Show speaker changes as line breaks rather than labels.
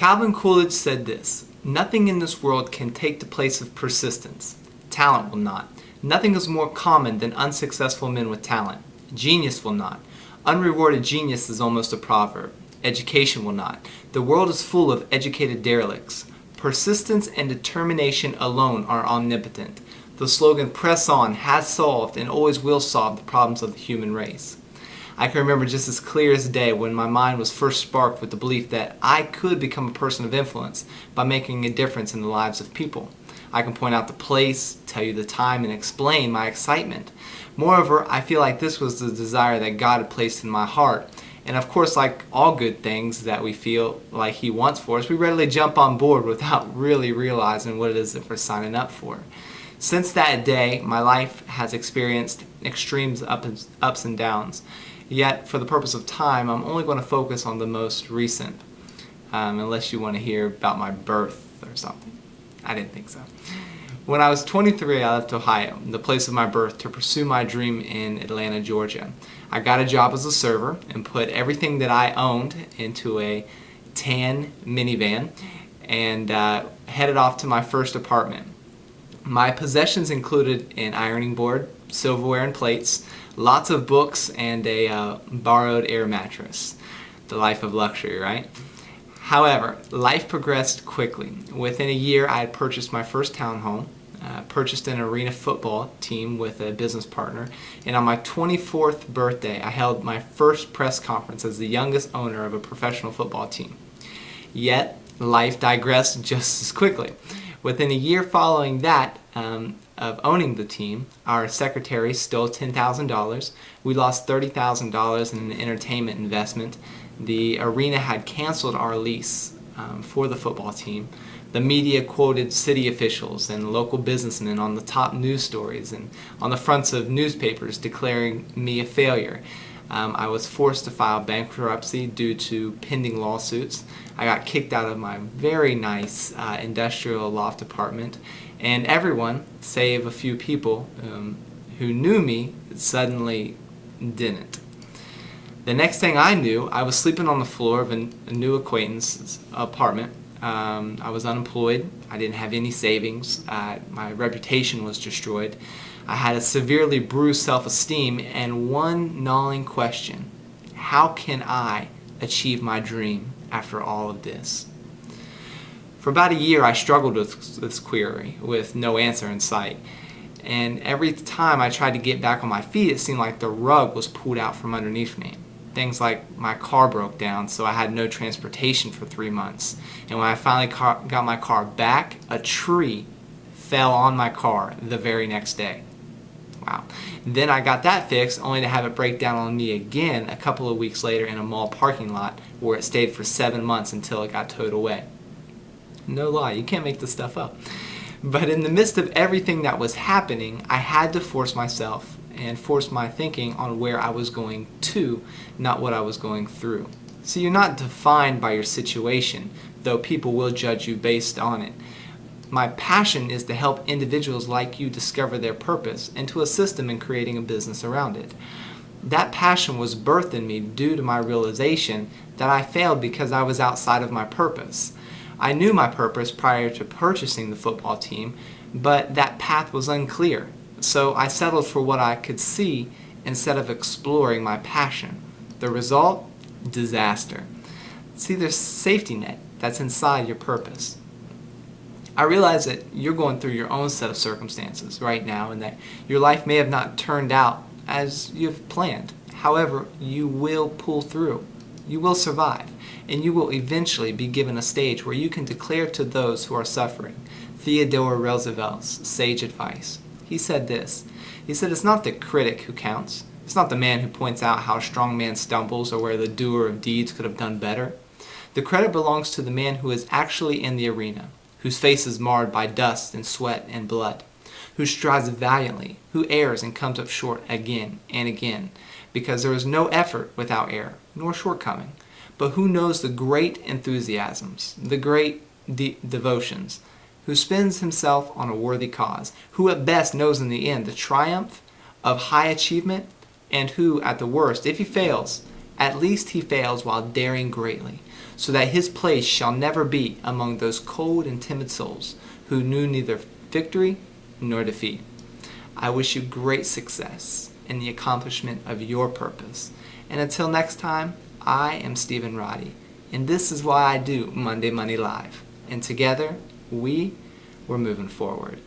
Calvin Coolidge said this: "Nothing in this world can take the place of persistence. Talent will not. Nothing is more common than unsuccessful men with talent. Genius will not. Unrewarded genius is almost a proverb. Education will not. The world is full of educated derelicts. Persistence and determination alone are omnipotent. The slogan 'Press On' has solved and always will solve the problems of the human race." I can remember just as clear as day when my mind was first sparked with the belief that I could become a person of influence by making a difference in the lives of people. I can point out the place, tell you the time, and explain my excitement. Moreover, I feel like this was the desire that God had placed in my heart. And of course, like all good things that we feel like He wants for us, we readily jump on board without really realizing what it is that we're signing up for. Since that day, my life has experienced extremes, ups and downs. Yet, for the purpose of time, I'm only going to focus on the most recent, unless you want to hear about my birth or something. I didn't think so. When I was 23, I left Ohio, the place of my birth, to pursue my dream in Atlanta, Georgia. I got a job as a server and put everything that I owned into a tan minivan and headed off to my first apartment. My possessions included an ironing board, silverware and plates, lots of books, and a borrowed air mattress. The life of luxury, right? However, life progressed quickly. Within a year, I had purchased my first townhome, purchased an arena football team with a business partner, and on my 24th birthday, I held my first press conference as the youngest owner of a professional football team. Yet, life digressed just as quickly. Within a year following that, of owning the team, our secretary stole $10,000. We lost $30,000 in an entertainment investment. The arena had canceled our lease for the football team. The media quoted city officials and local businessmen on the top news stories and on the fronts of newspapers declaring me a failure. I was forced to file bankruptcy due to pending lawsuits. I got kicked out of my very nice industrial loft apartment, and everyone, save a few people who knew me, suddenly didn't. The next thing I knew, I was sleeping on the floor of a new acquaintance's apartment. I was unemployed. I didn't have any savings. My reputation was destroyed. I had a severely bruised self-esteem and one gnawing question: how can I achieve my dream after all of this? For about a year, I struggled with this query with no answer in sight. And every time I tried to get back on my feet, it seemed like the rug was pulled out from underneath me. Things like my car broke down, so I had no transportation for 3 months. And when I finally got my car back, a tree fell on my car the very next day. Wow. Then I got that fixed, only to have it break down on me again a couple of weeks later in a mall parking lot, where it stayed for 7 months until it got towed away. No lie, you can't make this stuff up. But in the midst of everything that was happening, I had to force myself and force my thinking on where I was going to, not what I was going through. So you're not defined by your situation, though people will judge you based on it. My passion is to help individuals like you discover their purpose and to assist them in creating a business around it. That passion was birthed in me due to my realization that I failed because I was outside of my purpose. I knew my purpose prior to purchasing the football team, but that path was unclear. So I settled for what I could see instead of exploring my passion. The result? Disaster. See, there's a safety net that's inside your purpose. I realize that you're going through your own set of circumstances right now and that your life may have not turned out as you've planned. However, you will pull through. You will survive, and you will eventually be given a stage where you can declare to those who are suffering Theodore Roosevelt's sage advice. He said this. He said, "It's not the critic who counts. It's not the man who points out how a strong man stumbles or where the doer of deeds could have done better. The credit belongs to the man who is actually in the arena, whose face is marred by dust and sweat and blood, who strives valiantly, who errs and comes up short again and again, because there is no effort without error, nor shortcoming, but who knows the great enthusiasms, the great devotions, who spends himself on a worthy cause, who at best knows in the end the triumph of high achievement, and who, at the worst, if he fails, At least he fails while daring greatly, so that his place shall never be among those cold and timid souls who knew neither victory nor defeat. I wish you great success in the accomplishment of your purpose. And until next time, I am Stephen Roddy, and this is why I do Monday Money Live. And together, we're moving forward.